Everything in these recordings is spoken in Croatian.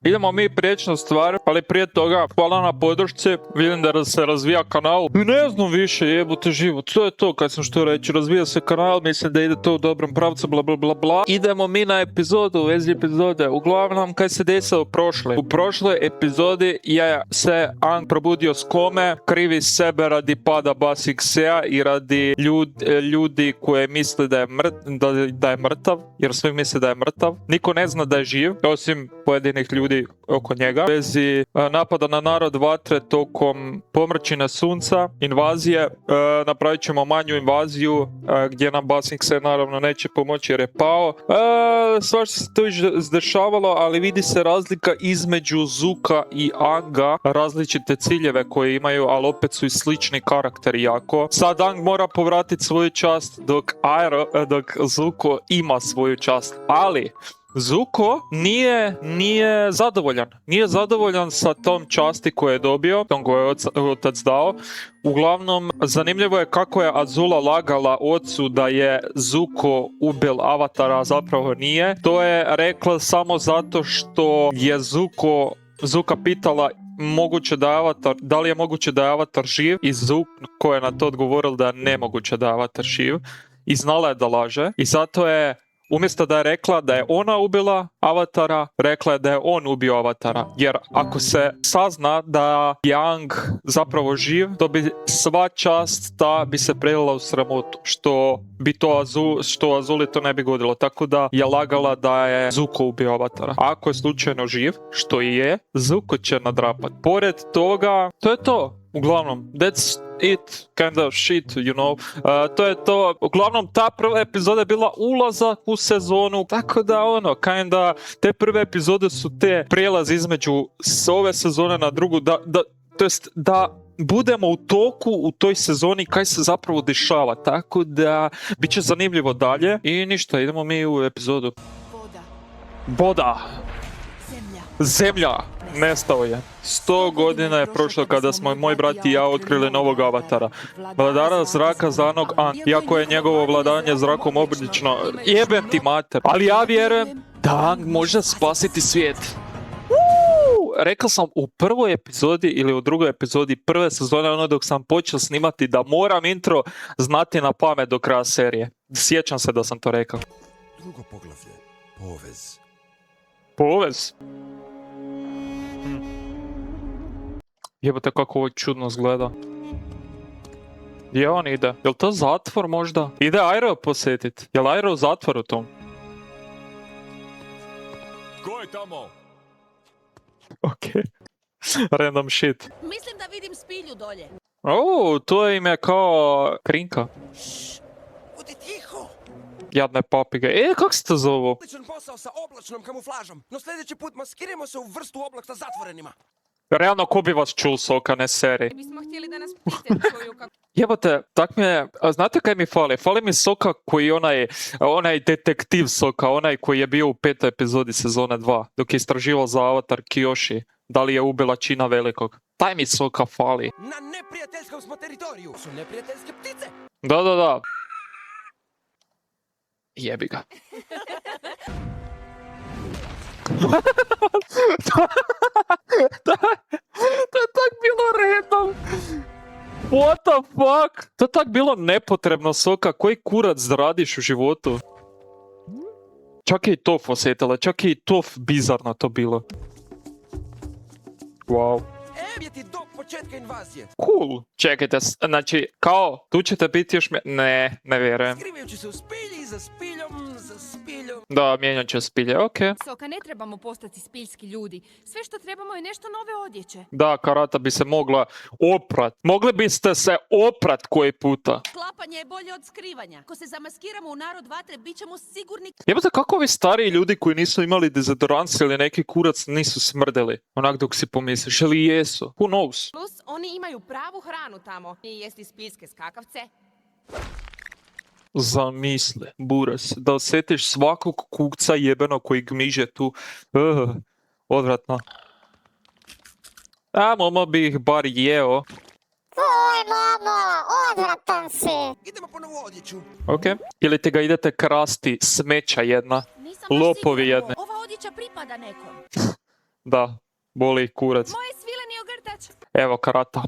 idemo mi prijeći na stvar, ali prije toga, hvala na podršci, vidim da se razvija kanal. I ne znam više, jebote život, to je to kad sam što reći, razvija se kanal, mislim da ide to u dobrom pravcu, bla bla bla bla. Idemo mi na epizodu, u vezi epizode, uglavnom kaj se desilo u prošloj epizodi je se Ang probudio s kome, krivi sebe radi pada Basicsea i radi ljudi koje misle da je mrtav, jer svi misle da je mrtav. Niko ne zna da je živ, osim pojedinih ljudi oko njega. U vezi napada na narod vatre tokom pomračine sunca, invazije, napravit ćemo manju invaziju gdje nam Basicsea naravno neće pomoći jer je pao. Svašta se to izdešavalo, ali vidi se razlika između Zuka i Anga, različite ciljeve koje imaju, ali opet su i slični karakteri jako. Sad Ang mora povratiti svoju čast dok Zuko ima svoju čast, ali Zuko nije zadovoljan. Nije zadovoljan sa tom časti koju je dobio, tom koju je otac dao. Uglavnom, zanimljivo je kako je Azula lagala ocu da je Zuko ubil Avatara, a zapravo nije. To je rekla samo zato što je Zuka pitala da li je moguće da je Avatar živ, i Zuko je na to odgovoril da je nemoguće da je Avatar živ i znala je da laže, i zato je umjesto da je rekla da je ona ubila Avatara, rekla je da je on ubio Avatara. Jer ako se sazna da je Ang zapravo živ, to bi sva čast ta bi se prelila u sramotu. Što Azuli to ne bi godilo. Tako da je lagala da je Zuko ubio Avatara. Ako je slučajno živ, što i je, Zuko će nadrapat. Pored toga, to je to. Uglavnom, that's it, kind of shit, you know. To je to. Uglavnom, ta prva epizoda je bila ulazak u sezonu, tako da te prve epizode su te prijelaz između s ove sezone na drugu, da budemo u toku u toj sezoni kaj se zapravo dešava, tako da bit će zanimljivo dalje. I ništa, idemo mi u epizodu. Voda. Zemlja. Nestao je. 100 godina je prošlo kada smo moj brat i ja otkrili novog Avatara. Vladara zraka zvanog Ang. Iako je njegovo vladanje zrakom oblično, jebem ti mater. Ali ja vjerujem da Ang može spasiti svijet. Rekao sam u prvoj epizodi ili u drugoj epizodi prve sezone, dok sam počeo snimati, da moram intro znati na pamet do kraja serije. Sjećam se da sam to rekao. Drugo poglavlje. Povez. Povez? Jebote kako ovo čudno izgleda. Gdje on ide? Jel to zatvor možda? Ide Airo posjetit. Jel Airo u zatvoru tom? Ko je tamo? Okej. Random shit. Mislim da vidim spilju dolje. To im je kao krinka. Budi tiho! Jadne papige. Kak se to zovu? Odličan posao sa oblačnom kamuflažom, no sljedeći put maskiramo se u vrstu oblaka sa zatvorenima. Realno, ko bi vas čul Soka, ne seri? Bismo htjeli da nas pite čuju kako... Jebote, tak mi je, znate kaj mi fali? Fali mi Soka koji onaj detektiv Soka, onaj koji je bio u 5. epizodi sezone 2, dok je istraživao za Avatar Kyoshi, da li je ubila Čina Velikog. Taj mi Soka fali. Na neprijateljskom smo teritoriju, su neprijateljske ptice. Da. Jebi ga. To je tak bilo random. What the fuck? To je tak bilo nepotrebno, Soka. Koji kurac da radiš u životu? Čak je i Toph osjetila, čak je i Toph bizarno to bilo. Wow. Je ti do početka invazije. Cool. Čekajte, znači, kao, tu ćete biti još... Ne vjerujem. Skrivajući se u spilji, za spiljom. Da, mijenjat će spilje, okej. Soka, ne trebamo postati spiljski ljudi. Sve što trebamo je nešto nove odjeće. Da, Karata bi se mogla oprat. Mogli biste se oprat koji puta. Sklapanje je bolje od skrivanja. Ako se zamaskiramo u narod vatre, bit ćemo sigurni... Jebote, kako ovi stariji ljudi koji nisu imali dezodorans ili neki kurac nisu smrdeli? Onak dok si pomisliš, ili jesu? Who knows? Plus, oni imaju pravu hranu tamo. I jesti spiljske skakavce. Zamisli, buras, da osjetiš svakog kukca jebeno koji gmiže tu. Odvratno. Mama bi ih bar jeo. Oj, mamo, odvratan si. Idemo po novu odjeću. Okej. Ili te ga idete krasti, smeća jedna. Nisam baš Lopovi sigurna. jedne. Ova odjeća pripada nekom. Da, boli ih kurac. Moj svileni ogrtač. Evo karata.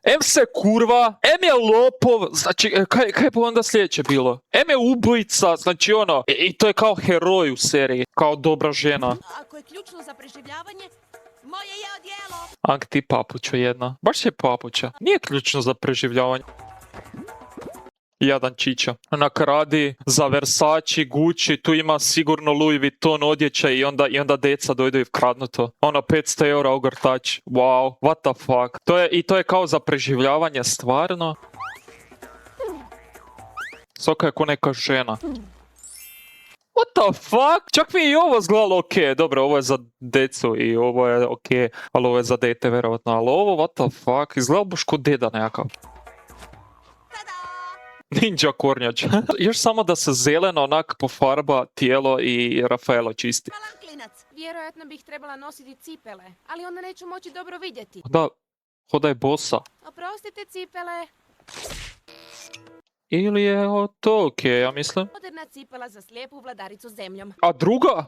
M se kurva, M je lopov, znači, kaj bi onda sljedeće bilo? M je ubojica, znači ono, i to je kao heroj u seriji, kao dobra žena. Ako je ključno za preživljavanje, moje je odjelo. Ank, ti papučo jedna. Baš je papuča. Nije ključno za preživljavanje. Jadan čiča. Onak radi za Versace, Gucci, tu ima sigurno Louis Vuitton odjeća i onda deca dojdu i vkradnu to. Ono 500 eura ogrtač. Wow, what the fuck. To je kao za preživljavanje stvarno. Soka je ko neka žena. What the fuck? Čak mi je i ovo izgledalo ok. Dobro, ovo je za decu i ovo je ok. Ali ovo je za dete, vjerovatno. Ali ovo, what the fuck? Izgledalo baš ko deda nekakav. Ninja kornjač. Još samo da se zeleno onak pofarba tijelo i Rafaelo čisti. Malan klinac. Vjerojatno bih trebala nositi cipele, ali onda neću moći dobro vidjeti. Da, hodaj bosa. Oprostite cipele. Ili je to ok, ja mislim. Moderna cipela za slijepu vladaricu zemljom.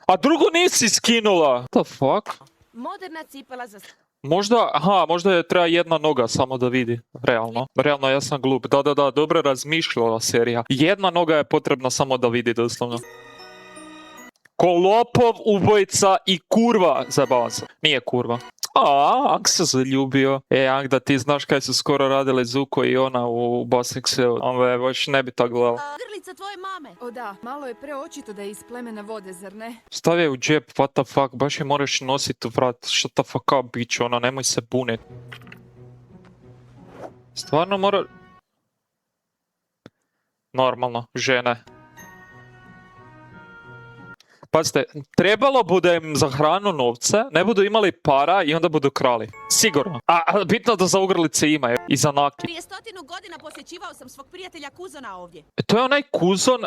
A drugo nisi skinula. What the fuck? Moderna cipela za... Možda je treba jedna noga samo da vidi. Realno, ja sam glup. Da, dobro razmišljala serija. Jedna noga je potrebna samo da vidi, doslovno. Ko lopov, ubojica i kurva. Zabavam se. Nije kurva. Ank se zaljubio. Ank, da ti znaš kaj su skoro radili Zuko i ona u Basixu. On baš ne bi tako gledala. Grlica tvoje mame. O da, malo je preočito da je iz plemena vode, zar ne? Stavi je u džep, what the fuck, baš je moraš nositi u vrat. Shut the fuck up, bitch, ona, nemoj se bunit. Stvarno mora... Normalno, žene. Pazite, trebalo bude im za hranu novce, ne budu imali para i onda budu krali. Sigurno. A bitno da za ogrlice imaju i za naki. Prije 100 godina posjećivao sam svog prijatelja Kuzona ovdje. To je onaj Kuzon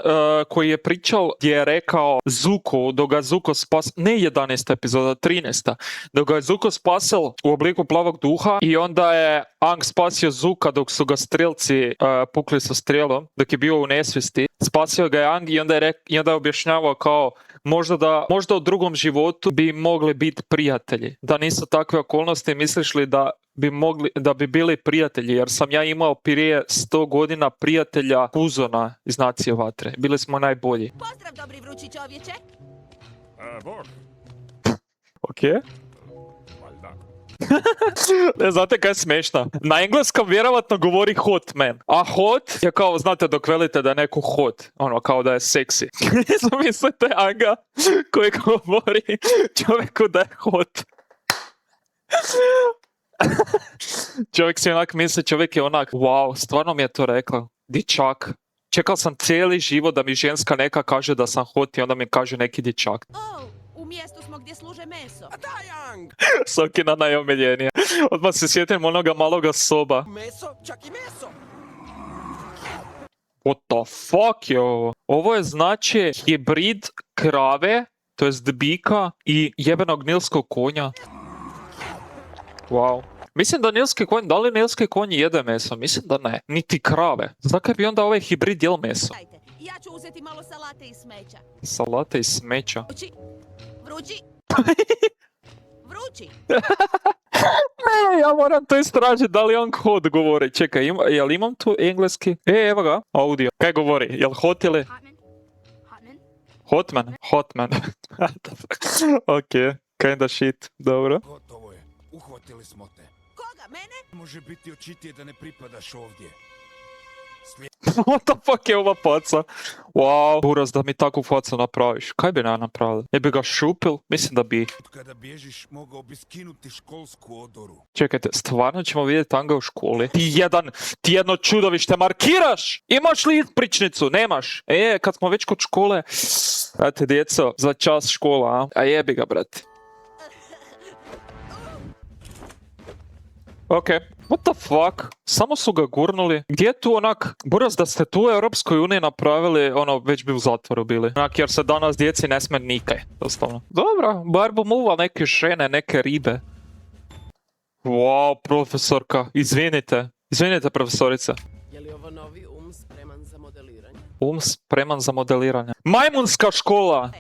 koji je pričao gdje je rekao Zuko, dok ga Zuko ne 11. epizoda, 13. Dok ga je Zuko spasio u obliku plavog duha i onda je Aang spasio Zuka dok su ga strelci pukli sa strelom, dok je bio u nesvijesti. Spasio ga je Aang i onda je objašnjavao kao možda u drugom životu bi mogli biti prijatelji. Da nisu takve okolnosti, misliš li da bi bili prijatelji? Jer sam ja imao prije 100 godina prijatelja Kuzona iz Nacije Vatre. Bili smo najbolji. Pozdrav, dobri vrući čovječe. Bog, Ok. valjda. Ne znate kaj je smiješno? Na engleskom vjerovatno govori hot man. A hot je kao, znate, dok velite da je neko hot. Ono, kao da je seksi. Zamislite Anga koji govori čovjeku da je hot. Čovjek si onak misli, čovjek je onak, wow, stvarno mi je to rekla. Dječak. Čekao sam cijeli život da mi ženska neka kaže da sam hot i onda mi kaže neki dječak. U mjestu smo gdje služe meso. A daj, Ang! Sokina najomiljenija. Odmah se sjetim onoga maloga soba. Meso, čak i meso! What the fuck je ovo? Ovo je znači hibrid krave, to jest bika i jebenog nilskog konja. Wow. Mislim da da li nilski konj jede meso? Mislim da ne. Niti krave. Zakaj bi onda ovaj hibrid jel meso? Dajte, ja ću uzeti malo salate i smeća. Salate i smeća. Vrući. Vrući. Ja moram to istražiti, da li on hot govori. Čekaj, jel imam tu engleski? Evo ga, audio. Kaj govori? Jel hot ili? Hotman. Hotman. Ok, kinda shit, dobro. Gotovo je. Uhvatili smo te. Koga, mene? Može biti očitije da ne pripadaš ovdje. What the fuck je ova faca? Wow, buraz da mi takvu facu napraviš. Kaj bi ja napravili? Ne bi ga šupil? Mislim da bi. Kada bježiš, mogao bi skinuti školsku odoru. Čekajte, stvarno ćemo vidjeti Anga u školi? Ti jedno čudovište markiraš! Imaš li ispričnicu? Nemaš. Kad smo već kod škole... Znate, djeco, za čas škola, a jebi ga, brate. Ok, what the fuck? Samo su ga gurnuli. Gdje je tu onak, buraz da ste tu u Europskoj uniji napravili, ono, već bi u zatvoru bili. Onak, jer se danas djeci ne sme nikaj, doslovno. Dobro, bar bom uval neke žene, neke ribe. Wow, profesorka, izvinite. Izvinite, profesorice. Je li ovo novi spreman za modeliranje? Spreman za modeliranje. Majmunska škola!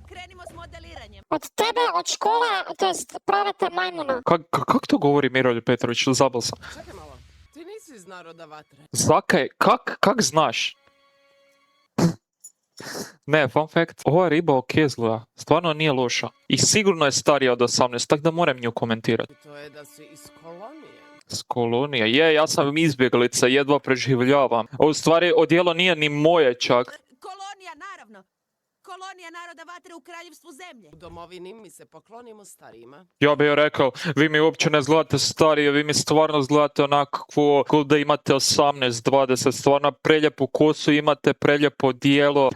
Krenimo s modeliranjem. Od tebe, od škole, to jest prolete majmuna. Kak to govori Miroljub Petrović? Zabal sam. Čekaj malo, ti nisi iz naroda vatre. Zakaj? Kak znaš? Ne, fun fact, ova riba ok izgleda, stvarno nije loša. I sigurno je starija od 18, tako da moram nju komentirati. To je da si iz kolonije. S kolonije, je, ja sam izbjeglica, jedva preživljavam. A u stvari, odijelo nije ni moje čak. Kolonija, naravno. Kolonija naroda vatre u kraljevstvu zemlje. U domovini mi se poklonimo starijima. Ja bih rekao, vi mi uopće ne izgledate starije, vi mi stvarno izgledate onako kao da imate 18-20, stvarno preljepu kosu imate, preljepo dijelo,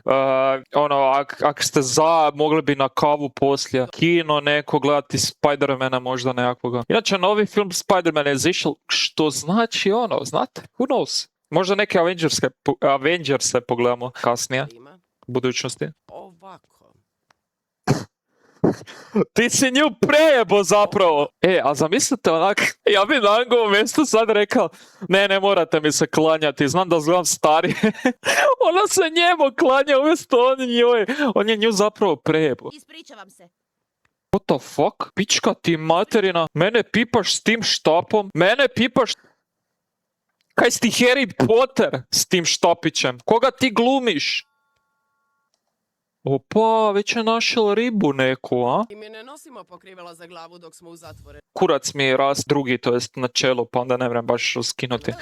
ak ste za, mogli bi na kavu poslije, kino neko gledati Spider-mana možda nekakvoga. Inače, novi film Spider-Man je izišao, što znači znate, who knows? Možda neke Avengerse pogledamo kasnije, Starima. u budućnosti. Ovako. Ti si nju prejebo zapravo. A zamislite onak, ja bi na njegovom mjestu sad rekao, ne morate mi se klanjati, znam da zgledam starije. Ona se njemu klanja umjesto on njoj. On je nju zapravo prejebo. Ispričavam se. What the fuck? Pička ti materina. Mene pipaš s tim štapom. Mene pipaš... Kaj si ti Harry Potter s tim štapićem? Koga ti glumiš? Opa, već je našel ribu neku, a? I mi ne nosimo pokrivela za glavu dok smo u zatvore. Kurac mi je rast drugi, to jest na čelu, pa onda ne vrem baš skinuti.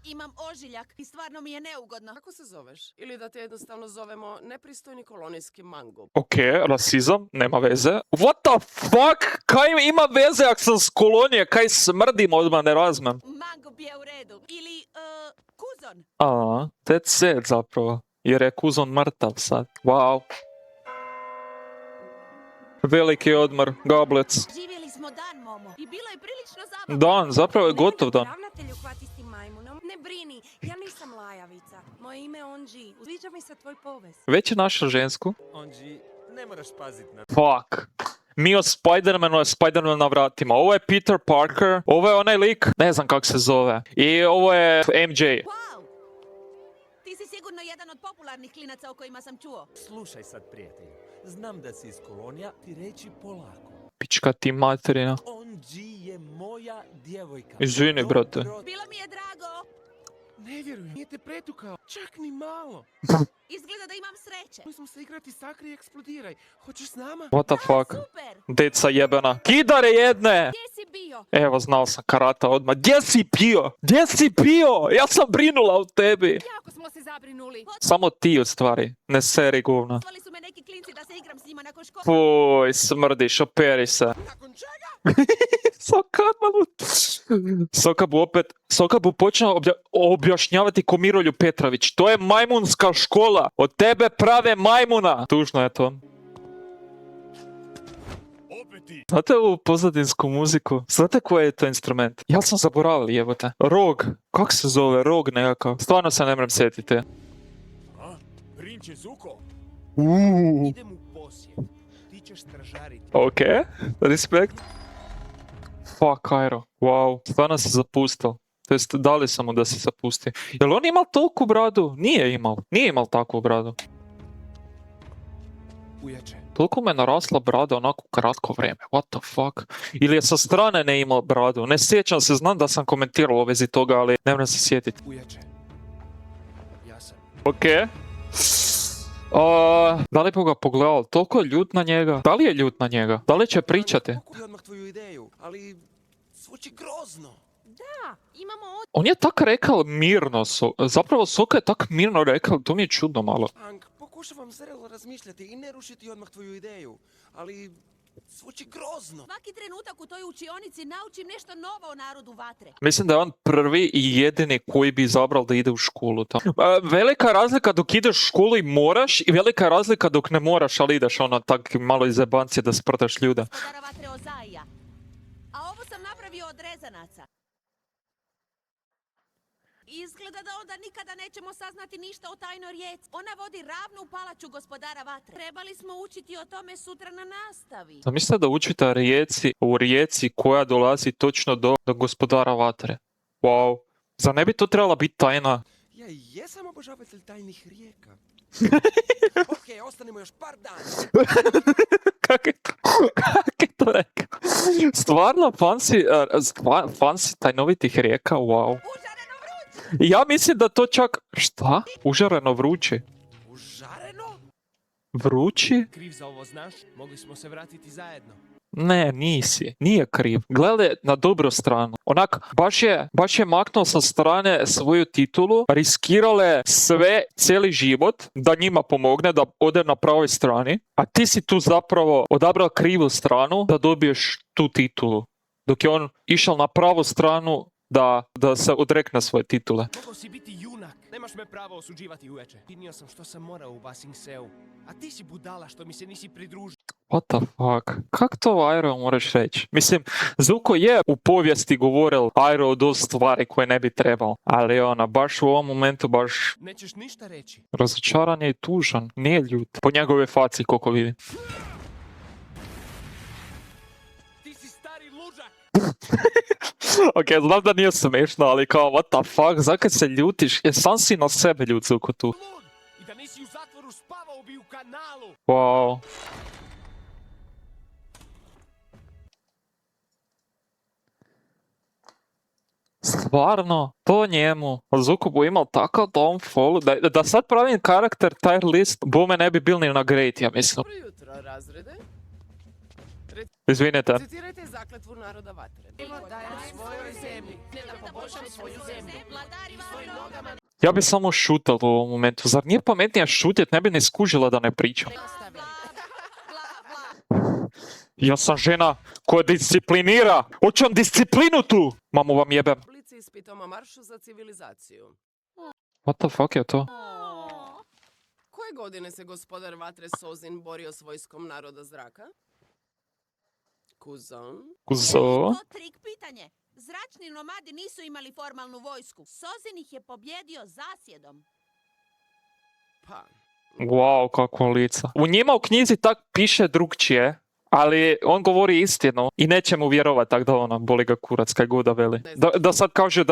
Imam ožiljak i stvarno mi je neugodno. Kako se zoveš? Ili da te jednostavno zovemo nepristojni kolonijski mango. Ok, rasizam, nema veze. What the fuck? Kaj ima veze ako sam s kolonije? Kaj smrdim odmah, ne razumem. Mango bi je u redu. Ili, kuzon. That's it zapravo. Jer je kuzon mrtav sad. Wow. Veliki odmor, gablec. Živjeli smo dan, Momo. I bilo je prilično zabavno. Dan, zapravo je gotov dan. Ravnatelju hvati s tim majmunom. Ne brini, ja nisam lajavica. Moje ime je Onji. Sviđa mi se tvoj povez. Već je našla žensku. Onđi, ne moraš pazit na... Fuck. Mi o Spider-Manu je Spider-Man na vratima. Ovo je Peter Parker. Ovo je onaj lik, ne znam kak se zove. I ovo je MJ. Wow! Ti si sigurno jedan od popularnih klinaca o kojima sam čuo. Slušaj sad, prijatelju. Znam da si iz kolonija, ti reći polako. Pička ti materina. Onđi je moja djevojka. Izvini, brate. Bilo mi je drago. Ne vjerujem, nije te pretukao, čak ni malo. Izgleda da imam sreće. Mi smo se igrati sakri i eksplodiraj. Hoćeš s nama? What the fuck? Super! Deca jebena. Kidare jedne! Gdje si bio? Evo, znao sam karata odmah. Gdje si pio? Gdje si pio? Ja sam brinula o tebi. Jako smo se zabrinuli. Samo ti u stvari. Ne seri govna. Pozvali su me neki klinci da se igram s njima nakon škole. Fuj, smrdiš, operi se. Nakon čega? Soka bu počeo objašnjavati ko Miroljub Petrović. To je majmunska škola. Od tebe prave majmuna. Tužno je to. Opet ti! Znate ovu pozadinsku muziku? Znate koji je to instrument? Ja sam zaboravili, jebote. Rog. Kak se zove? Rog nekakav. Stvarno se ne mrem sjetiti. A? Prinče Zuko? Idem u posjet. Ti ćeš stražariti. Ok, respekt. Fuck, Cairo. Wow, stvarno se zapustao. To jest, dali sam mu da se zapusti. Jel on imao toliku bradu? Nije imao. Nije imao takvu bradu. Ujače. Toliko me narasla brada onako u kratko vrijeme. What the fuck? Ili je sa strane ne imao bradu? Ne sjećam se, znam da sam komentirao u vezi toga, ali ne moram se sjetiti. Ujače. Ja sam. Ok. Da li bi ga pogledao? Toliko je ljut na njega. Da li je ljut na njega? Da li će pričati? Pokupi odmah tvoju ideju, ali zvuči grozno. Da, imamo On je tak rekao mirno. Zapravo Soka je tak mirno rekao. To mi je čudno malo. Hank, pokušavam zrelo razmišljati i ne rušiti odmah tvoju ideju, ali zvuči grozno. Svaki trenutak u toj učionici naučim nešto novo o narodu vatre. Mislim da je on prvi i jedini koji bi izabrao da ide u školu tamo. Velika razlika dok ideš u školu i moraš i velika razlika dok ne moraš, ali ideš ono tak malo iz jebancije da sprdaš ljude. Gospodara vatre Ozaija. A ovo sam napravio od rezanaca. Izgleda da onda nikada nećemo saznati ništa o tajnoj rijeci. Ona vodi ravnu palaču gospodara vatre. Trebali smo učiti o tome sutra na nastavi. Zamislite da učite u rijeci koja dolazi točno do gospodara vatre. Wow. Zar ne bi to trebala biti tajna? Ja jesam obožavatelj tajnih rijeka, Okej, ostanemo još par dana. Kak je to rekao? Stvarno, fancy tajnovitih rijeka, wow. Užareno vruće! Ja mislim da to čak... Šta? Užareno vruće. Užareno? Vrući? Kriv za ovo, znaš? Mogli smo se vratiti zajedno. Ne, nisi. Nije kriv. Gledaj na dobru stranu. Onak, baš je maknuo sa strane svoju titulu, riskirale sve, cijeli život, da njima pomogne, da ode na pravoj strani, a ti si tu zapravo odabrao krivu stranu da dobiješ tu titulu. Dok je on išao na pravu stranu da se odrekne svoje titule. Mogao si biti junak. Nemaš me pravo osuđivati uveče. Činio sam što sam morao u Basingseu. A ti si budala što mi se nisi pridružio. What the fuck? Kak to Iroh moraš reći? Mislim, Zuko je u povijesti govoril Iroh dosta stvari koje ne bi trebalo. Ali ona, baš u ovom momentu baš Nećeš ništa reći. razočaran je i tužan. Nije ljut. Po njegove faci koliko vidim. Ti si stari luđak. Ok, znam da nije smešno, ali kao what the fuck, zakaj se ljutiš? Sam si na sebe ljut, Zuko, tu. Lud. I da nisi u zatvoru spavao bi u kanalu. Wow. Stvarno, to njemu. Zuko bu imao takav downfall. Da sad pravim karakter tier list, bome ne bi bil ni na great, ja mislim. Dobro jutro, razrede. Izvinite. Citirajte zakletvu naroda vatre. Svojoj zemlji. Ne da poboljšam svoju zemlju. Vladari vatre! Ja bi samo šutal u ovom momentu. Zar nije pametnije šutjet, ne bi ni skužila da ne pričam. Ja sam žena koja disciplinira. Hoćem disciplinu tu! Mamu vam jebem. Blici ispitoma maršu za civilizaciju. What the fuck je to? Koje godine se gospodar vatre Sozin borio s vojskom naroda zraka? Kuzon? Kuzo? To trik pitanje. Zračni nomadi nisu imali formalnu vojsku. Sozin ih je pobjedio zasjedom. Pa, Wow, kakvo lica. U njima u knjizi tak piše drugčije, ali on govori istinu i neće mu vjerovat, tak da ona boli ga kurac, kaj god da veli. Da sad kaže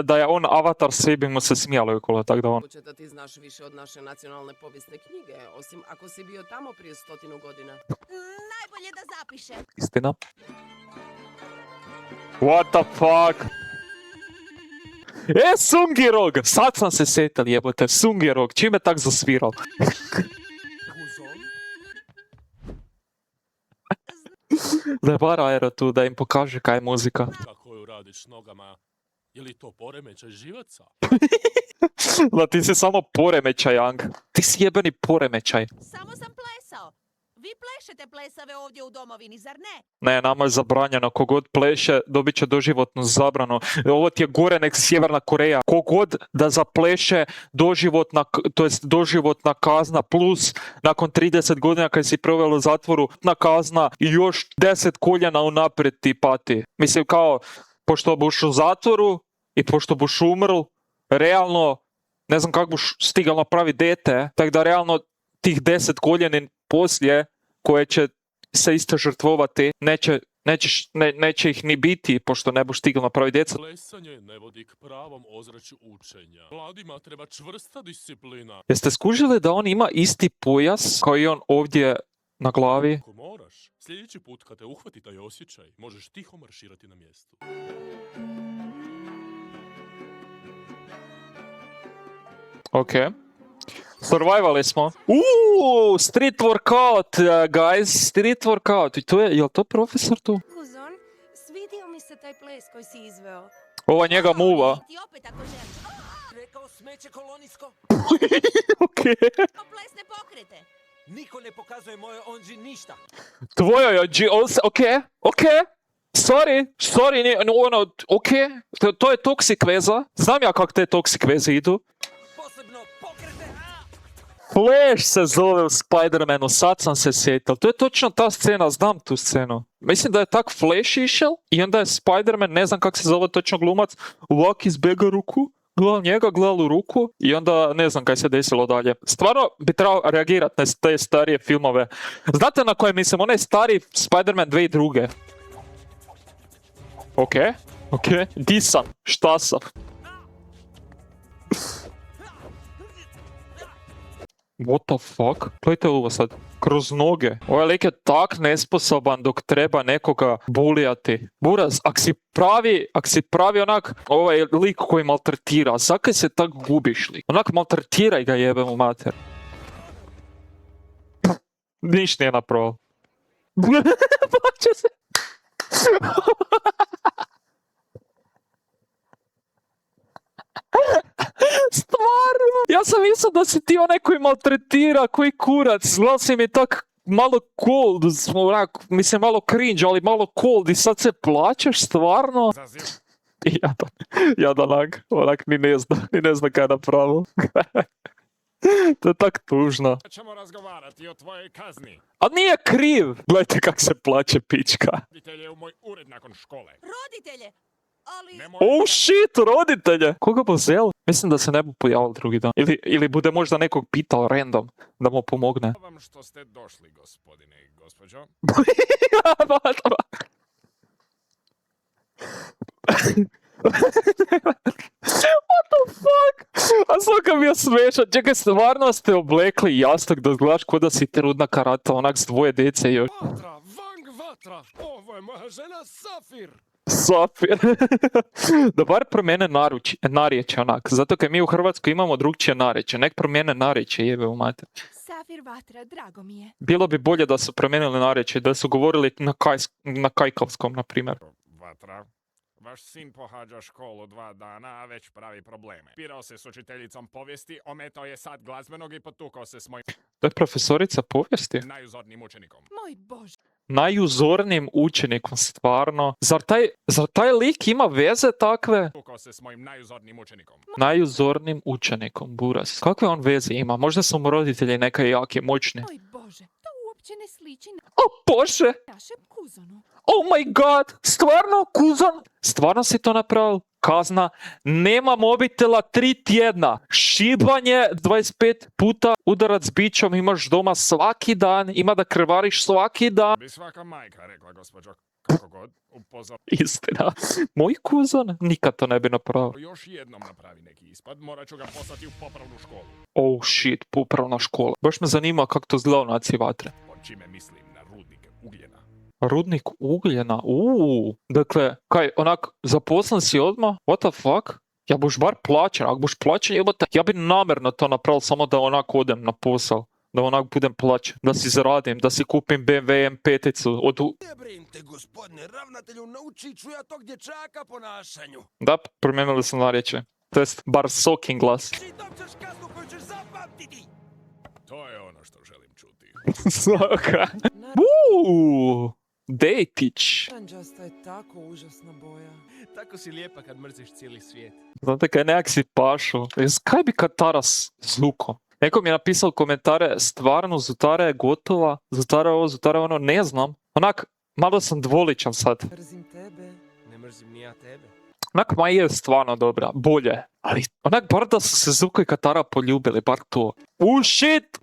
da je on avatar, svi bi mu se smijali okolo, tak da on... moguće da ti znaš više od naše nacionalne povijesne knjige, osim ako si bio tamo prije 100 godina. Najbolje da zapiše. Istina. What the fuck? Sungirog! Sad sam se setal, jebote, Sungirog, čime tak zasviral? Kuzon? Da je bar Iroh tu, da im pokaže kaj je muzika. Kako ju radiš nogama? Je li to poremećaj živaca? Da ti si samo poremećaj, Ang. Ti si jebeni poremećaj. Samo sam plesao. Vi plešete plesave ovdje u domovini, zar ne? Ne, nama je zabranjeno. Kogod pleše, dobit će doživotnu zabranu. Ovo ti je gore nek Sjeverna Koreja. Kogod da zapleše doživotna kazna plus nakon 30 godina kad si proveo u zatvoru na kazna i još 10 koljena unaprijed ti pati. Mislim kao, pošto buš u zatvoru i pošto buš umrl, realno, ne znam kako buš stigal napraviti dete, tako da realno tih 10 koljeni poslije koje će se isto žrtvovati, neće ih ni biti, pošto ne buš stigla napraviti djeca. Plesanje ne vodi k pravom ozračju učenja. Mladima treba čvrsta disciplina. Jeste skužili da on ima isti pojas kao i on ovdje na glavi? Ako moraš, sljedeći put kad te uhvati taj osjećaj, možeš tiho marširati na mjestu. Ok. Survivali smo. Street workout, guys. Street workout. I to je, jel to profesor tu? Kuzon, svidio mi se taj ples koji si izveo. Ova njega muva. Ti opet ako želiš. Rekao smeće kolonijsko. Ok. Plesne pokrete. Niko ne pokazuje mojoj onđi ništa. Tvojoj OG, ok. Sorry, nije, ono, ok. To je toksik veza. Znam ja kak te toksik veze idu. Posebno pokrete. Flash se zove u Spider-Manu, sad sam se sjetil. To je točno ta scena, znam tu scenu. Mislim da je tak Flash išel i onda je Spider-Man, ne znam kak se zove točno glumac, ovak izbjega ruku, gledal njega, gledal u ruku i onda ne znam kaj se desilo dalje. Stvarno bi trebao reagirati na te starije filmove. Znate na koje mislim, onaj stari Spider-Man 2002. Ok, di sam, šta sam? What the fuck? Gledajte ovo sad. Kroz noge. Ovaj lik je tak nesposoban dok treba nekoga bulijati. Buraz, ak si pravi onak ovaj lik koji maltretira, zakaj se tak gubiš lik? Onak maltretiraj ga jebem u mater. Niš nije napravo. Plaće se. Stvarno? Ja sam mislio da si ti onaj koji maltretira, koji kurac. Glasi mi tak malo cold, onak, mislim malo cringe, ali malo cold i sad se plaćaš stvarno? Jadan onak ni ne zna kaj napravo. To je tak tužno. Ćemo razgovarati o tvojoj kazni. A nije kriv! Gledajte kak se plaće pička. Roditelj je u moj ured nakon škole. Roditelje! Ali... Oh shit, roditelje! Koga bo zel? Mislim da se ne bu pojavil drugi dan. Ili bude možda nekog pitao random da mu pomogne. Hvala vam što ste došli, gospodine i gospođo. What the fuck? A svaka mi je smešan. Čekaj, stvarno ste oblekli jastok da gledaš ko da si trudna karata, onak s dvoje djece još. Vatra, Vang Vatra, ovo je moja žena Safir. Safir. Da bar promijene narječje onak. Zato kaj mi u Hrvatskoj imamo drugčije narječje. Nek promijene narječje, jebe u mater. Safir Vatra, drago mi je. Bilo bi bolje da su promijenili narječje, da su govorili na kajkavskom, na primjer. Vatra, vaš sin pohađa školu 2 dana, a već pravi probleme. Pirao se s učiteljicom povijesti, ometao je sat glazbenog i potukao se s mojim To je profesorica povijesti? najuzornijim učenikom. Moj Bože. Najuzornijim učenikom, stvarno. Zar taj lik ima veze takve? Potukao se s mojim najuzornijim učenikom. Najuzornijim učenikom, buras. Kakve on veze ima? Možda su mu roditelji neka jake, moćni. Moj Bože, to uopće ne sliči na O Bože! našem kuzonu. Oh my god! Stvarno, kuzan? Stvarno si to napravil? Kazna. Nema mobitela 3 tjedna. Šibanje 25 puta. Udarac bićom imaš doma svaki dan. Ima da krvariš svaki dan. Bi svaka majka rekla, gospođo, kako god, upozor. Istina. Moj kuzan nikad to ne bi napravio. Još jednom napravi neki ispad, morat ću ga poslati u popravnu školu. Oh shit, popravna škola. Baš me zanima kako to izgleda u Naciji vatre. Pod čime mislim na rudnik ugljena. Rudnik ugljena, Dakle, kaj, onak, zaposlen si odmah? What the fuck? Ja buš bar plaćen, ako buš plaćen, jebate, ja bi namjerno to napravil samo da onak odem na posao. Da onak budem plaćen, da si zaradim, da si kupim BMW M5-icu od... Ne brinite, gospodine ravnatelju, naučit ću ja tog dječaka ponašanju. Da, promijenili su narječje. To jest, bar sokin glas. Ti dobćeš kaznu koju ćeš zapamtiti. To je ono što želim čuti. Soka. Dejtić. Naranđasta je tako užasna boja. Tako si lijepa kad mrziš cijeli svijet. Znate kaj nekak si pašu. Kaj bi Katara s Zuko? Neko mi je napisao komentare, stvarno Zutara je gotova, Zutara ovo, Zutara ono, ne znam. Onak, malo sam dvoličan sad. Mrzim tebe. Ne mrzim ni ja tebe. Onak, ma je stvarno dobra, bolje. Ali onak, bar da su se Zuko i Katara poljubili, bar to. Shit!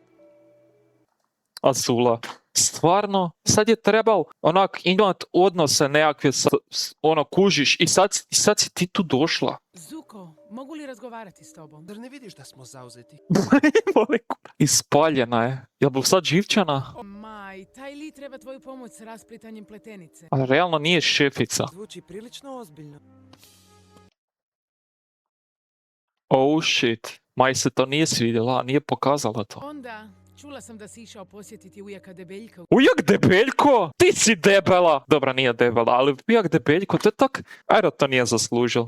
Azula. Stvarno, sad je trebal onak imat odnose nekakve ono kužiš i sad si ti tu došla. Zuko, mogu li razgovarati s tobom? Zar ne vidiš da smo zauzeti? Ispaljena je. Jel bu sad živčana? Maj, taj li treba tvoju pomoć s rasplitanjem pletenice. A realno nije šefica. Zvuči prilično ozbiljno. Oh shit. Maj se to nije svidjela, nije pokazala to. Onda, čula sam da si išao posjetiti ujaka Debeljka. Ujak Debeljko? Ti si debela! Dobra, nije debela, ali ujak Debeljko, to je tak... Ajde, to nije zaslužil.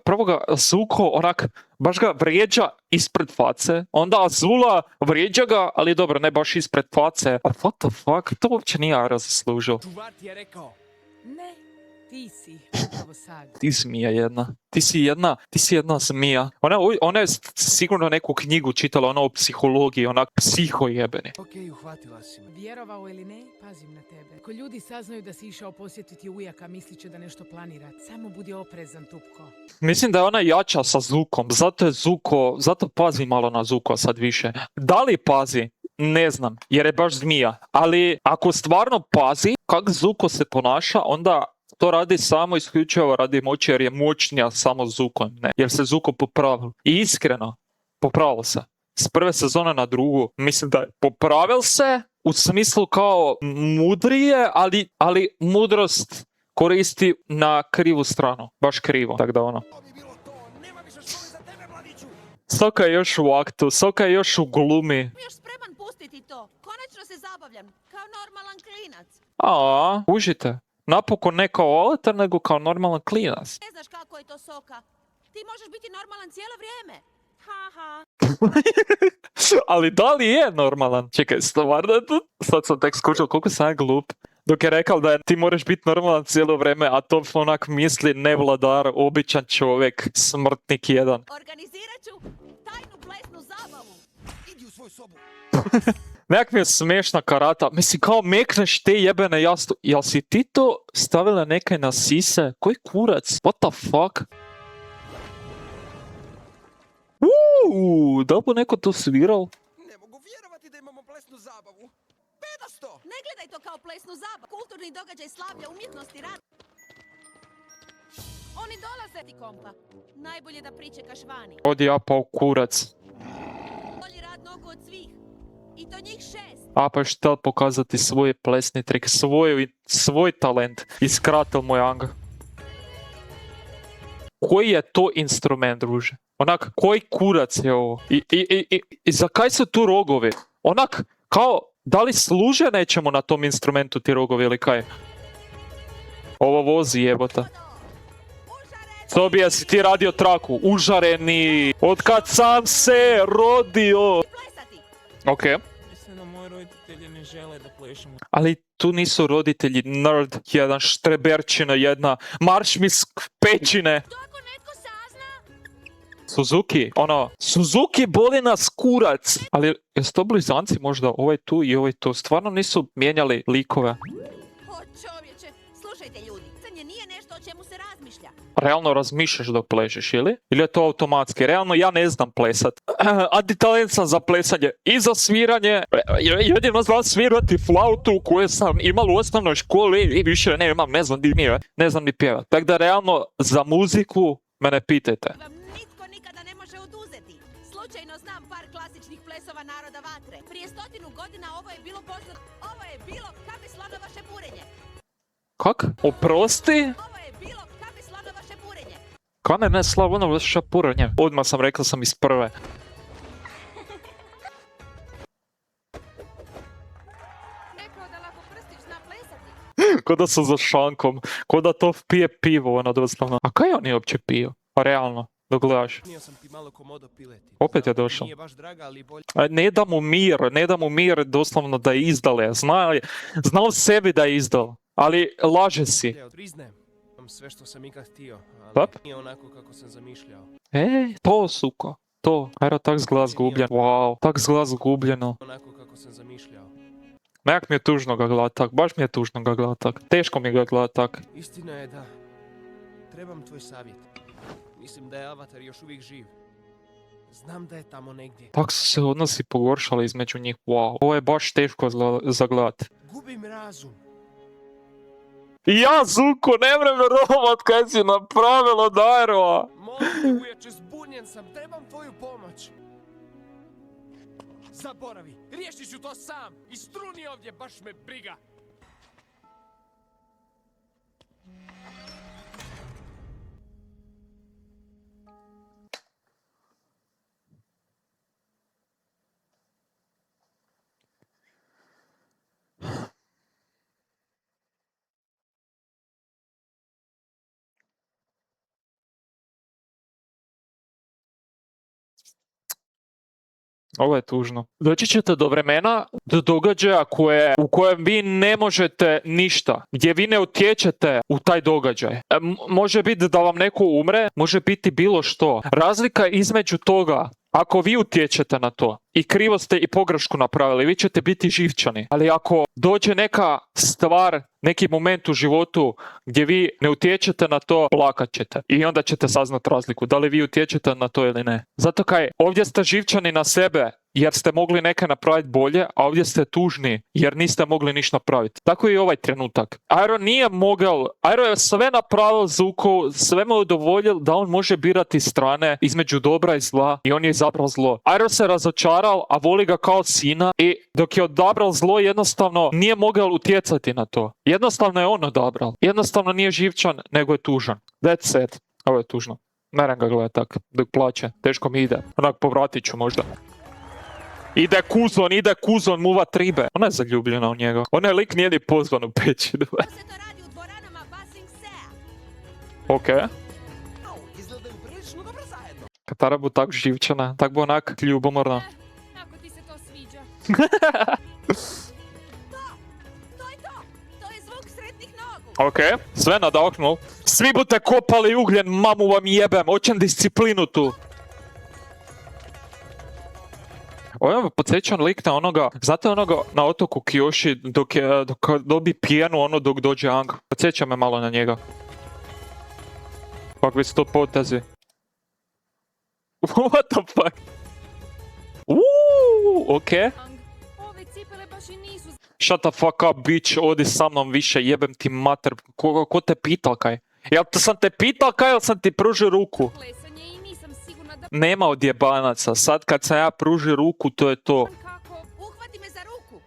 Prvoga Zuko onak, baš ga vrijeđa ispred face. Onda Azula vrijeđa ga, ali dobro, ne baš ispred face. A what the fuck? To uopće nije Ara zaslužil. Čuvar ti je rekao. Ne, ti si, upravo sad. Ti zmija jedna. Ti si jedna zmija. Ona je sigurno neku knjigu čitala, ona o psihologiji, onak psiho jebeni. Okej, uhvatila si me. Vjerovao ili ne, pazim na tebe. Ako ljudi saznaju da si išao posjetiti ujaka, mislit će da nešto planira. Samo budi oprezan, Tupko. Mislim da je ona jača sa Zukom, zato pazi malo na Zuko sad više. Da li pazi? Ne znam, jer je baš zmija. Ali ako stvarno pazi kak Zuko se ponaša, onda to radi samo isključivo radi moći jer je moćnija samo Zukom, ne? Jer se Zuko popravil. I iskreno, popravil se. s prve sezone na drugu. Mislim da je popravil se u smislu kao mudrije, ali mudrost koristi na krivu stranu. Baš krivo. Tako da ono. To bi bilo to, nema više škole za tebe, mladiću. Soka je još u aktu, Soka je još u glumi. Još spreman pustiti to. Konačno se zabavljam. Kao normalan klinac. Užite. Napokon ne kao oletar, nego kao normalan klinac. Ne znaš kako je to, Soka. Ti možeš biti normalan cijelo vrijeme. Haha. Ali da li je normalan? Čekaj, stvarno je to? Sad sam tek skučio koliko sam ja glup. Dok je rekao da ti moraš biti normalan cijelo vrijeme, a to onak misli nevladar, običan čovjek, smrtnik jedan. Organizirat ću tajnu plesnu zabavu. Idi u svoju sobu. Nekak mi je smiješna karata. Mislim, kao mekneš te jebene jastu. Jel si ti to stavila nekaj na sise? Koji kurac? What the fuck? Da li bo neko to sviral? Ne mogu vjerovati da imamo plesnu zabavu. Bedasto! Ne gledaj to kao plesnu zabavu. Kulturni događaj slavlja umjetnosti rad. Oni dolaze ti, kompa. Najbolje da pričekaš vani. Odi ja pa u kurac. Bolji rad nogu od svih. I to njih 6. A pa je štel pokazati svoj plesni trik, svoj talent. Iskratil moj anga. Koji je to instrument, druže? Onak, koji kurac je ovo? I za kaj su tu rogovi? Onak, kao, da li služe nečemu na tom instrumentu ti rogovi ili kaj? Ovo vozi jebota. Sobija, si ti radio traku, užareni, od kad sam se rodio. Okej. Mislim da moji roditelji ne žele da plešemo. Ali tu nisu roditelji nerd, jedan štreberčina, jedna marš mi s pećine. Suzuki, Suzuki boli nas kurac. Ali jesu to blizanci možda, ovaj tu i ovaj tu, stvarno nisu mijenjali likove. O čovječe, slušajte ljudi, crnje nije nešto o čemu se razmišlja. Realno razmišljaš dok plešeš, ili? Ili je to automatski? Realno ja ne znam plesat. Antitalent sam za plesanje i za sviranje. Jedino znam svirati flautu koju sam imao u osnovnoj školi i više ne imam, ne znam ni pjevat. Tako da realno za muziku me ne pitajte. Vam nitko nikada ne može oduzeti. Slučajno znam par klasičnih plesova naroda vatre. Prije 100 godina ovo je bilo poznato. Ovo je bilo Kapi slonova šepurenje. Kak? Oprosti? Ovo je bilo Kapi slonova šepurenje. Kane ne Slavonova šepurenje. Odmah sam rekao sam iz prve. Rekao da lako prstić zna plesati. Ko da sam za šankom. Ko da to pije pivo, ono doslovno. A kaj on je uopće pio? Pa realno, dok gledaš. Nio sam ti malo komodo pileti. Opet je Znam, došao. Nije baš draga, ali bolje. Ne da mu mir doslovno da je izdale. Znao sebi da je izdal. Ali laže si. Priznajem, imam sve što sam ikad htio, ali Pap? nije onako kako sam zamišljao. To suko. To. Ajde, tak zgleda zgubljen. Wow, tak zgleda zgubljeno. Onako kako sam zamišljao. Nekak mi je tužno ga gledat tak. Baš mi je tužno ga gledat tak. Teško mi ga gledat tak. Istina je da trebam tvoj savjet. Mislim da je Avatar još uvijek živ. Znam da je tamo negdje. Tak su se odnosi pogoršali između njih. Wow, ovo je baš teško za gledat. Gubim razum. Ja, Zuko, ne vrem verovat kaj si napravila, Dajrova. Molim te, uječe, zbunjen sam. Trebam tvoju pomoć. Zaboravi. Riješit ću to sam. Istruni ovdje, baš me briga. Ovo je tužno. Doći ćete do vremena, do događaja u kojem vi ne možete ništa, gdje vi ne utječete u taj događaj. Može biti da vam neko umre, može biti bilo što. Razlika između toga, ako vi utječete na to i krivo ste i pogrešku napravili, vi ćete biti živčani. Ali ako dođe neka stvar, neki moment u životu gdje vi ne utječete na to, plakat ćete. I onda ćete saznat razliku, da li vi utječete na to ili ne. Zato kaj, ovdje ste živčani na sebe, jer ste mogli neke napraviti bolje, a ovdje ste tužni jer niste mogli ništa napraviti. Tako je i ovaj trenutak. Iroh nije mogao, Iroh je sve napravil Zuko, sve mu je udovoljil da on može birati strane između dobra i zla i on je izabrao zlo. Iroh se razočaral, a voli ga kao sina i dok je odabral zlo jednostavno nije mogao utjecati na to. Jednostavno je on odabral. Jednostavno nije živčan, nego je tužan. That's sad. Ovo je tužno. Neram ga gledat tak, dok plaće. Teško mi ide. Onak povratit ću možda. Ide kuzon, muvat ribe. Ona je zaljubljena u njega. Onaj lik nije ni pozvan u pećinu. To se to radi u dvoranama Basing Sea. Okej. Au, izgledaju prilično dobro zajedno. Katara bu tak živčana, tak bu onak ljubomorna. Ako ti se to sviđa. To je to! To je zvuk sretnih nogu! Okej, sve nadahnul. Svi bute kopali ugljen, mamu vam jebem, hoćem disciplinu tu. Ovo me podsjeća lik na onoga, znate onoga na otoku Kyoshi dok dobi pijenu ono dok dođe Aang. Podsjeća me malo na njega. Kakvi su to potezi? What the fuck? Okej. Ove cipele baš i nisu Shut the fuck up, bitch, odi sa mnom više, jebem ti mater. Ko te pital kaj? Jel sam te pital kaj ili sam ti pružio ruku? plesanje i nisam sigurna da... Nema odjebanaca, sad kad sam ja pružio ruku, to je to. Kako? Uhvati me za ruku!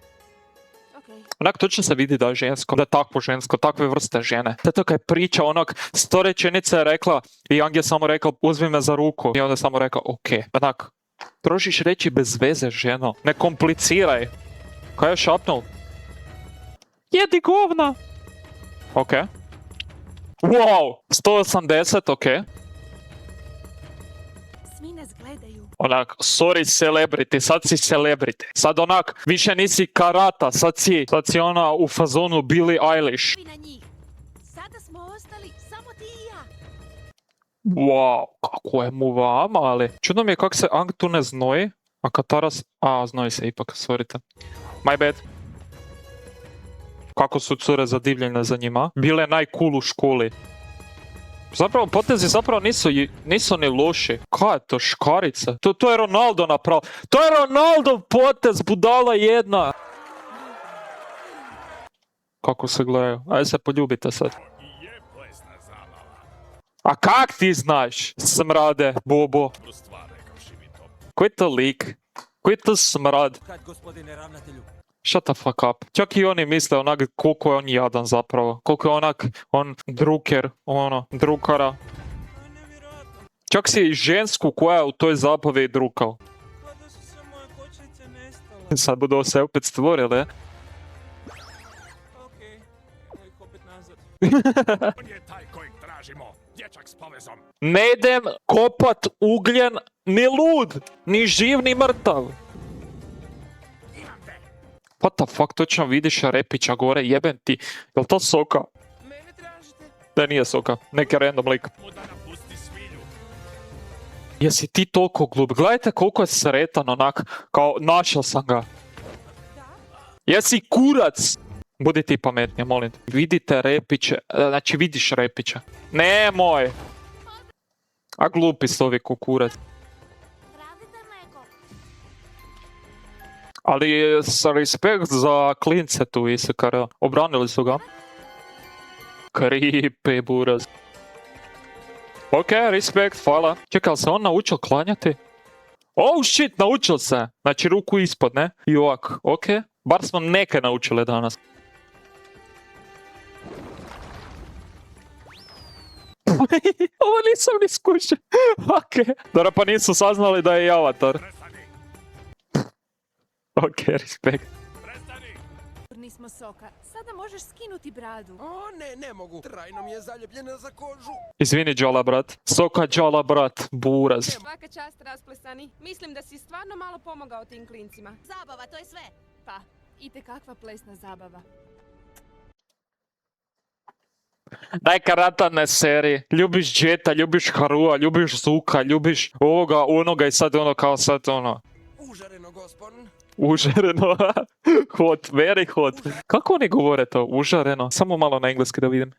Okej. Onak točno se vidi da je žensko, da je takvo žensko, takve vrste žene. To je to kaj priča, onak 100 rečenica je rekla i Aang je samo rekao uzmi me za ruku. I onda je samo rekao okej. Onak, trošiš reći bez veze ženo, ne kompliciraj. Kaj je šapnul? Jedi govna! Okej. Wow, 180, okej. Svi nas gledaju. Onak, sorry celebrity, sad si celebrity. Sad onak, više nisi Karata, sad si ona u fazonu Billie Eilish. Vi na njih. Sada smo ostali samo ti i ja. Wow, kako je mu vama, ali... Čudno mi je kako se Aang tu ne znoji, a Katara... znoji se ipak, sorite. My bad. Kako su cure zadivljene za njima. Bile najcool u školi. Zapravo, potezi zapravo nisu ni loši. Kaj je to, škarice? To je Ronaldo napravio. To je Ronaldo potez, budala jedna! Kako se gledaju? Ajde se poljubite sad. Je plesna zabava. A kak ti znaš, smrade, bobo? Dobru stvar, rekavši mi to. Koji to lik? Koji to smrad? Kad, gospodine ravnatelju? Shut the fuck up. Čak i oni misle onak koliko je on jadan zapravo. Koliko je onak, on druker, drukara. Čak si i žensku koja je u toj zabavi drukao. Kada su sve moje kočnice nestale. Sad budu se opet stvorile. Okej, ih opet nazad. On je taj kojeg tražimo. Dječak s povezom. Ne idem kopat ugljen ni lud, ni živ ni mrtav. What the fuck, točno vidiš Repića gore, jebem ti. Jel to Soka? Mene tražite? Da nije Soka, neki random lik. Mu da napusti svilju. Jesi ti toliko glup? Gledajte koliko je sretan onak, kao našao sam ga. Jesi kurac? Budi ti pametnije, molim te. Vidite Repiće, znači vidiš Repića. Nemoj! A glupi su ovi kukurac. Radite neko. Ali respekt za klince tu Isekara. Obranili su ga. Kripe buraz. Ok, respekt, hvala. Čekaj, ali se on naučil klanjati? Oh shit, naučil se! Znači ruku ispod, ne? I ovak, ok. Bar smo neke naučili danas. Ovo nisam ni skušao. Ok. Dobro, pa nisu saznali da je i Avatar. Ok, respekt. Nismo Soka. Sada možeš skinuti bradu. O, ne mogu. Trajno mi je zaljepljena za kožu. Izvini, Džala, brat. Soka, Džala, brat. Buraz. Svaka čast rasplesani. Mislim da si stvarno malo pomogao tim klincima. Zabava, to je sve. Pa, itekakva plesna zabava. Daj karatane serije. Ljubiš Jeta, ljubiš Harua, ljubiš Zuka, ljubiš ovoga, onoga i sad ono kao sad ono. Užareno, gospon. Užareno. Hot, very hot. Kako oni govore to? Užareno. Samo malo na engleski da vidim.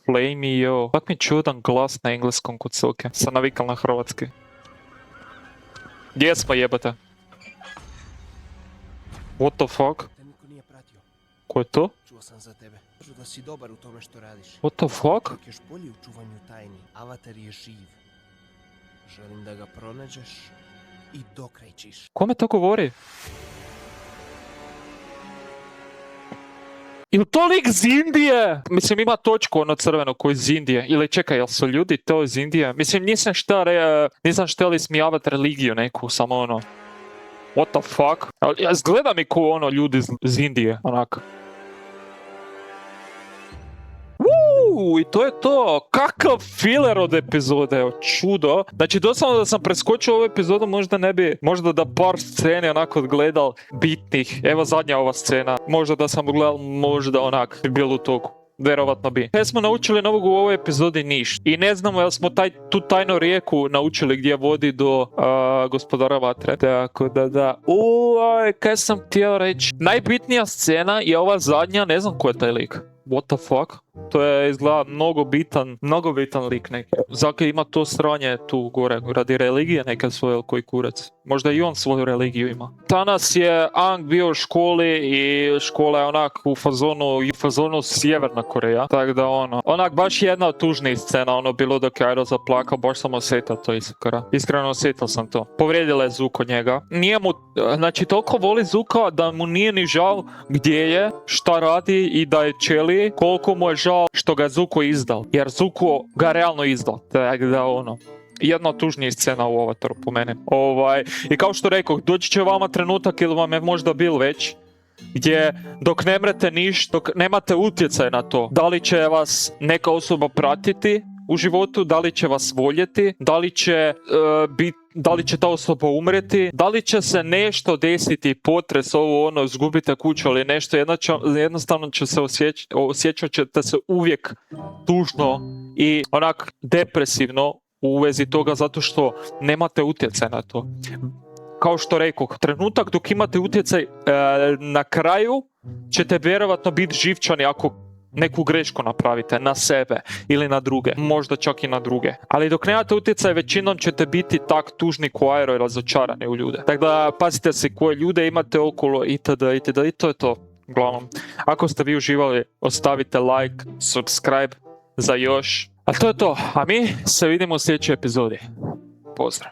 Flamio. Kak mi čudan glas na engleskom kod Soke. Sam navikal na hrvatski. Gdje smo jebate? What the fuck? Te niko nije pratio. Ko je to? Čuo sam za tebe. Kažu da si dobar u tome što radiš. What the fuck? Čak još bolji u čuvanju tajni. Avatar je živ. Želim da ga pronađeš i dokrajčiš. Kome to govori? Ili to lik iz Indije? Mislim, ima točku ono crveno koji iz Indije. Ili čekaj, jel su ljudi to iz Indije? Mislim, nisam šteli smijavati religiju neku, samo ono... What the fuck? Ja izgleda mi ko ono ljudi iz Indije, onak. I to je to. Kakav filler od epizode, čudo. Znači, doslovno da sam preskočio ovu epizodu, možda da par scene onako odgledal bitnih. Evo zadnja ova scena. Možda da sam gledal, možda onak bi bilo u toku. Verovatno bi. Kaj smo naučili novog u ovoj epizodi? Ništa. I ne znamo jel smo tu tajnu rijeku naučili gdje vodi do gospodara vatre. Tako da. Kaj sam htio reći? Najbitnija scena je ova zadnja, ne znam ko je taj lik. What the fuck? To je izgleda mnogo bitan lik neki. Zaka ima to sranje tu gore, radi religije neke svoje koji kurac. Možda i on svoju religiju ima. Danas je Ang bio u školi i škola je onak u fazonu Sjeverna Koreja. Tako da onak baš jedna od tužnijih scena, bilo dok je Airo zaplakao, baš sam osjetio to iskreno osjetio sam to. Povrijedila je Zuko njega. Nije mu, znači toliko voli Zuka da mu nije ni žal gdje je, šta radi i da je čeli, koliko mu je žao što ga Zuko izdal. Jer Zuko ga realno izdal. Tako da jedna od tužnijih scena u Avataru po mene. I kao što rekao, doći će vama trenutak ili vam je možda bil već, gdje dok ne mrete ništa, dok nemate utjecaj na to, da li će vas neka osoba pratiti u životu, da li će vas voljeti, da li će ta osoba umreti, da li će se nešto desiti, potres, izgubite kuću ili nešto, jednostavno će se osjećat ćete se uvijek tužno i onak depresivno u vezi toga zato što nemate utjecaj na to. Kao što rekoh, trenutak dok imate utjecaj na kraju ćete vjerovatno biti živčani ako neku grešku napravite na sebe ili na druge, možda čak i na druge. Ali dok nemate utjecaj, većinom ćete biti tak tužni ko Airo i razočarani u ljude. Tako da pazite se koje ljude imate okolo itd. I to je to. Uglavnom, ako ste vi uživali, ostavite like, subscribe za još. A to je to. A mi se vidimo u sljedećoj epizodi. Pozdrav.